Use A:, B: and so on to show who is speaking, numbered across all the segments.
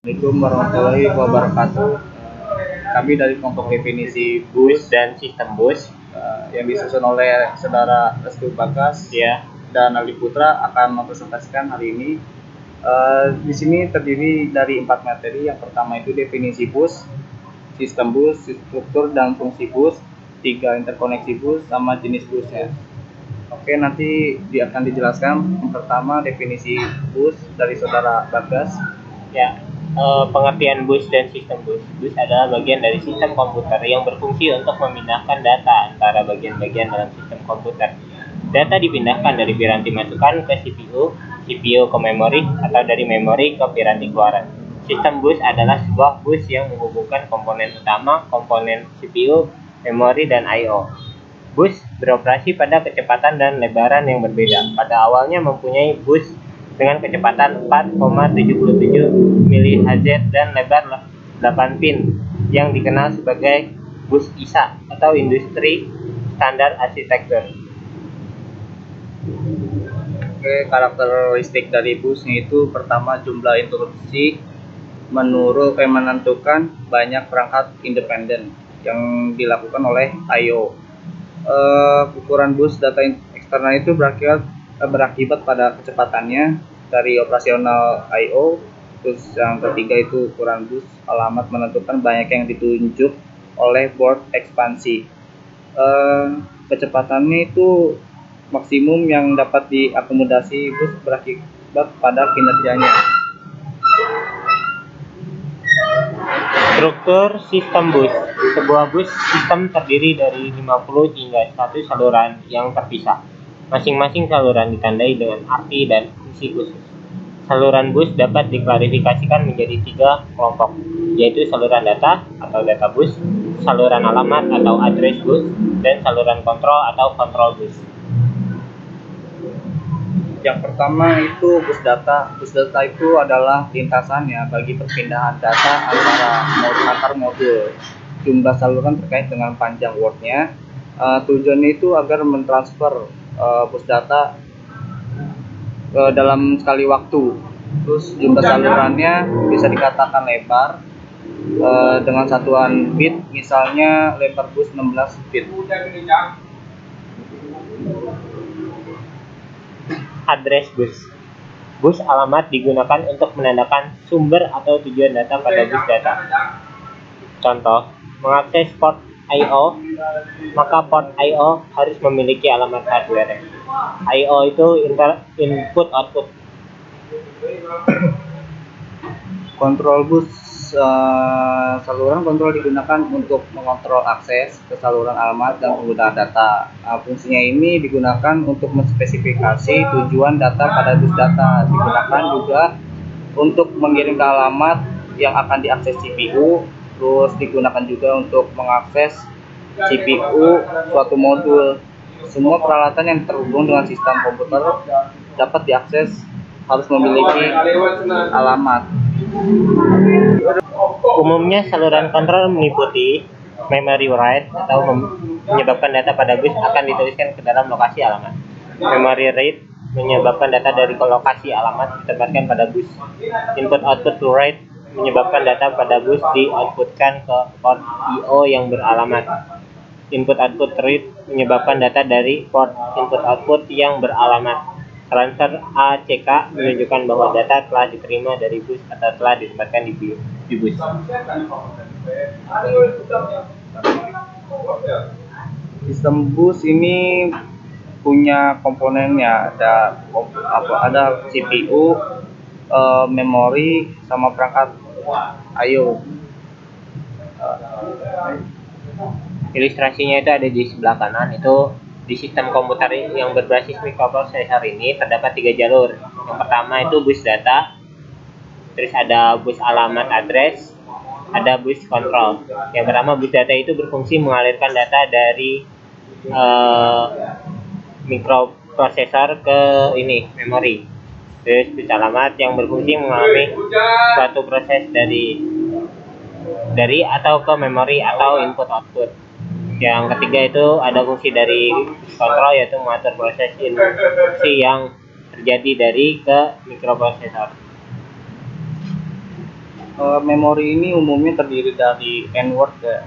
A: Assalamualaikum warahmatullahi wabarakatuh. Kami dari kelompok definisi bus
B: dan sistem bus
A: yang disusun oleh Saudara Restu Bagas
B: ya.
A: dan Aldi Putra akan mempresentasikan hari ini. Di sini terdiri dari 4 materi. Yang pertama itu definisi bus, sistem bus, struktur dan fungsi bus, 3 interkoneksi bus, sama jenis busnya. Oke, nanti akan dijelaskan. Yang pertama definisi bus dari Saudara Bagas.
B: Ya, pengertian bus dan sistem bus. Bus adalah bagian dari sistem komputer yang berfungsi untuk memindahkan data antara bagian-bagian dalam sistem komputer. Data dipindahkan dari piranti masukan ke CPU, CPU ke memori, atau dari memori ke piranti keluaran. Sistem bus adalah sebuah bus yang menghubungkan komponen utama, komponen CPU, memori, dan I/O. Bus beroperasi pada kecepatan dan lebaran yang berbeda. Pada awalnya mempunyai bus dengan kecepatan 4,77 mHz dan lebar 8 pin yang dikenal sebagai bus ISA atau Industri Standar Arsitektur.
A: Oke, karakteristik dari busnya itu pertama jumlah instruksi menentukan banyak perangkat independen yang dilakukan oleh I/O. Ukuran bus data eksternal itu berakibat pada kecepatannya dari operasional I/O. Terus yang ketiga itu ukuran bus alamat menentukan banyak yang ditunjuk oleh board ekspansi. Kecepatannya itu maksimum yang dapat diakomodasi bus berakibat pada kinerjanya.
B: Struktur sistem bus. Sebuah bus sistem terdiri dari 50 hingga 100 saluran yang terpisah. Masing-masing saluran ditandai dengan arti dan fungsi khusus. Saluran bus dapat diklasifikasikan menjadi 3 kelompok, yaitu saluran data atau data bus, saluran alamat atau address bus, dan saluran kontrol atau control bus.
A: Yang pertama itu bus data. Bus data itu adalah lintasannya bagi perpindahan data antar modul. Jumlah saluran terkait dengan panjang wordnya. Tujuannya itu agar mentransfer bus data dalam sekali waktu. Terus jumlah salurannya bisa dikatakan lebar dengan satuan bit, misalnya lebar bus 16 bit.
B: Address bus. Bus alamat digunakan untuk menandakan sumber atau tujuan data pada bus data. Contoh, mengakses port I/O, maka port I/O harus memiliki alamat hardware. I/O itu input output.
A: Kontrol bus, saluran kontrol digunakan untuk mengontrol akses ke saluran alamat dan penggunaan data. Fungsinya ini digunakan untuk menspesifikasi tujuan data pada bus data. Digunakan juga untuk mengirim ke alamat yang akan diakses CPU. Terus digunakan juga untuk mengakses CPU suatu modul. Semua peralatan yang terhubung dengan sistem komputer dapat diakses harus memiliki alamat.
B: Umumnya saluran kontrol meliputi memory write atau menyebabkan data pada bus akan dituliskan ke dalam lokasi alamat. Memory read menyebabkan data dari lokasi alamat ditempatkan pada bus. Input output write menyebabkan data pada bus di-outputkan ke port I/O yang beralamat. Input output read menyebabkan data dari port input output yang beralamat. Transfer ACK menunjukkan bahwa data telah diterima dari bus atau telah ditempatkan di bus.
A: Sistem bus ini punya komponennya, ada CPU, memori, sama perangkat I/O.
B: Ilustrasinya itu ada di sebelah kanan. Itu di sistem komputer yang berbasis mikroprosesor ini terdapat 3 jalur. Yang pertama itu bus data, terus ada bus alamat address, ada bus kontrol. Yang pertama bus data itu berfungsi mengalirkan data dari mikroprosesor ke memori. Terus bus alamat yang berfungsi mengalami suatu proses dari atau ke memori atau input output. Yang ketiga itu ada fungsi dari kontrol, yaitu mengatur proses instruksi yang terjadi dari ke mikroprosesor.
A: Memori ini umumnya terdiri dari n-word ya,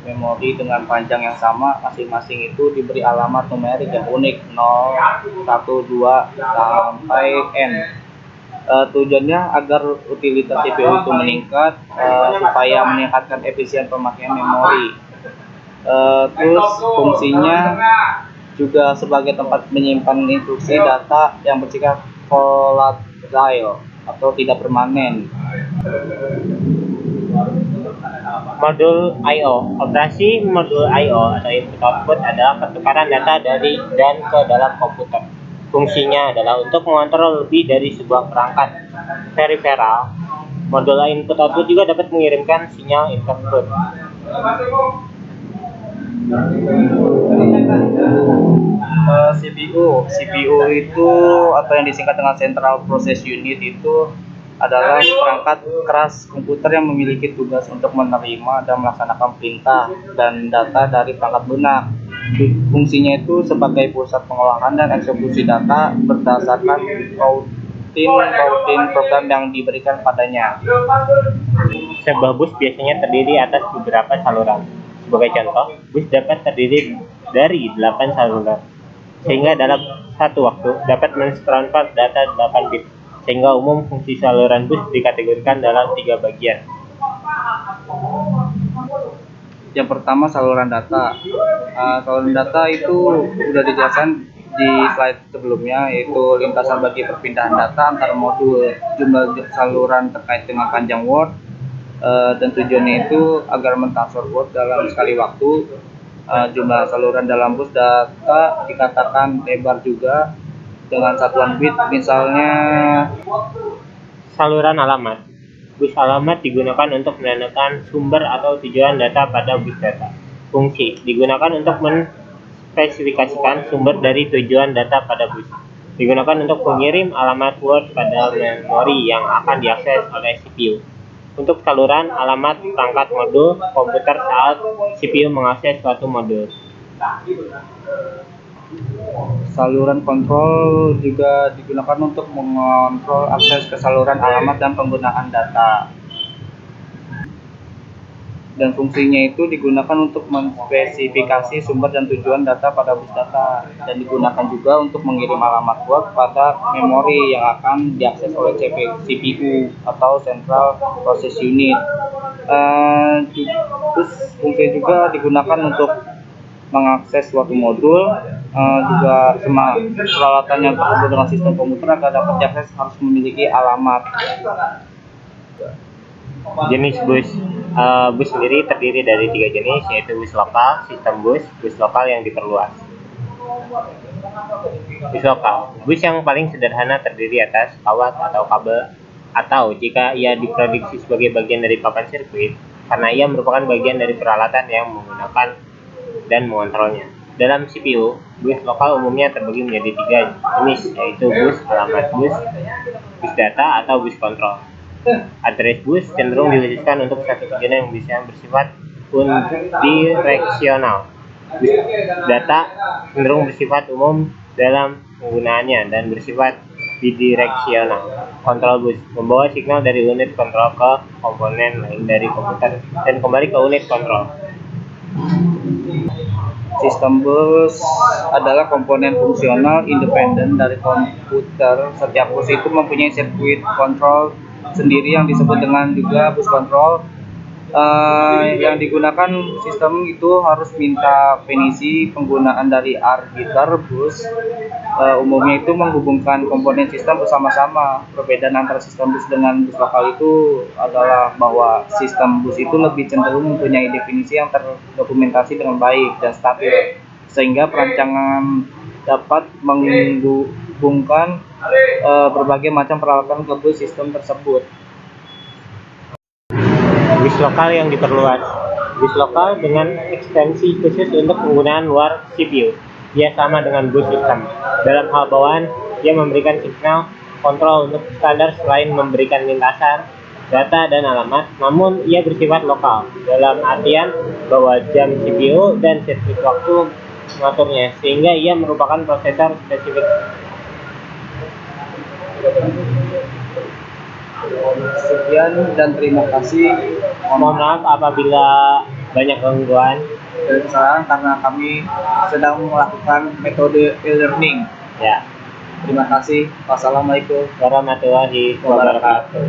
A: memori dengan panjang yang sama, masing-masing itu diberi alamat numerik yang unik 0, 1, 2 sampai n. Tujuannya agar utilitas CPU itu meningkat, supaya meningkatkan efisien pemakaian memori. Terus fungsinya juga sebagai tempat menyimpan instruksi data yang bersifat volatile atau tidak permanen.
B: Modul I/O. Operasi modul I/O atau input output adalah pertukaran data dari dan ke dalam komputer. Fungsinya adalah untuk mengontrol lebih dari sebuah perangkat peripheral. Modul input output juga dapat mengirimkan sinyal input.
A: CPU itu atau yang disingkat dengan Central Process Unit itu adalah perangkat keras komputer yang memiliki tugas untuk menerima dan melaksanakan perintah dan data dari perangkat lunak. Fungsinya itu sebagai pusat pengolahan dan eksekusi data berdasarkan routing program yang diberikan padanya.
B: Sebuah bus biasanya terdiri atas beberapa saluran. Sebagai contoh, bus dapat terdiri dari 8 saluran, sehingga dalam satu waktu dapat mentransfer data 8 bit. Sehingga umum fungsi saluran bus dikategorikan dalam 3 bagian.
A: Yang pertama, saluran data. Saluran data itu sudah dijelaskan di slide sebelumnya, yaitu lintasan bagi perpindahan data antar modul. Jumlah saluran terkait dengan panjang word, dan tujuannya itu agar mentransfer word dalam sekali waktu. Jumlah saluran dalam bus data dikatakan lebar juga dengan satuan bit, misalnya
B: saluran alamat. Bus alamat digunakan untuk menandakan sumber atau tujuan data pada bus data. Fungsi digunakan untuk menspesifikasikan sumber dari tujuan data pada bus. Digunakan untuk mengirim alamat word pada memori yang akan diakses oleh CPU. Untuk saluran alamat perangkat modul komputer saat CPU mengakses suatu modul.
A: Saluran kontrol juga digunakan untuk mengontrol akses ke saluran alamat dan penggunaan data. Dan fungsinya itu digunakan untuk menspesifikasi sumber dan tujuan data pada bus data, dan digunakan juga untuk mengirim alamat word pada memori yang akan diakses oleh CPU atau Central Process Unit. Terus fungsinya juga digunakan untuk mengakses suatu modul. Juga semua peralatan yang terhubung dengan sistem komputer agar dapat diakses harus memiliki alamat.
B: Jenis bus. Bus sendiri terdiri dari 3 jenis, yaitu bus lokal, sistem bus lokal yang diperluas. Bus lokal. Bus yang paling sederhana terdiri atas kawat atau kabel, atau jika ia diproduksi sebagai bagian dari papan sirkuit, karena ia merupakan bagian dari peralatan yang menggunakan dan mengontrolnya. Dalam CPU, bus lokal umumnya terbagi menjadi 3 jenis, yaitu bus alamat bus data, atau bus kontrol. Address bus cenderung dikhususkan untuk satu tujuan yang bisa bersifat unidireksional. Bus data cenderung bersifat umum dalam penggunaannya dan bersifat bidireksional. Kontrol bus membawa signal dari unit kontrol ke komponen lain dari komputer dan kembali ke unit kontrol.
A: Sistem bus adalah komponen fungsional independen dari komputer. Setiap bus itu mempunyai sirkuit kontrol sendiri yang disebut dengan juga bus kontrol. Yang digunakan sistem itu harus minta permisi penggunaan dari arbiter bus. Umumnya itu menghubungkan komponen sistem bersama-sama. Perbedaan antara sistem bus dengan bus lokal itu adalah bahwa sistem bus itu lebih cenderung mempunyai definisi yang terdokumentasi dengan baik dan stabil, sehingga perancangan dapat menghubungkan berbagai macam peralatan ke bus sistem tersebut.
B: Bus lokal yang diperluas. Bus lokal dengan ekstensi khusus untuk penggunaan luar CPU. Ia sama dengan bus sistem. Dalam hal bawaan, ia memberikan signal kontrol untuk standar selain memberikan lintasan, data, dan alamat, namun ia bersifat lokal, dalam artian bahwa jam CPU dan sirkuit waktu mengaturnya, sehingga ia merupakan prosesor spesifik.
A: Sekian dan terima kasih.
B: Mohon maaf apabila banyak gangguan.
A: Dan kesalahan karena kami sedang melakukan metode e-learning.
B: Ya.
A: Terima kasih. Wassalamualaikum
B: Warahmatullahi wabarakatuh.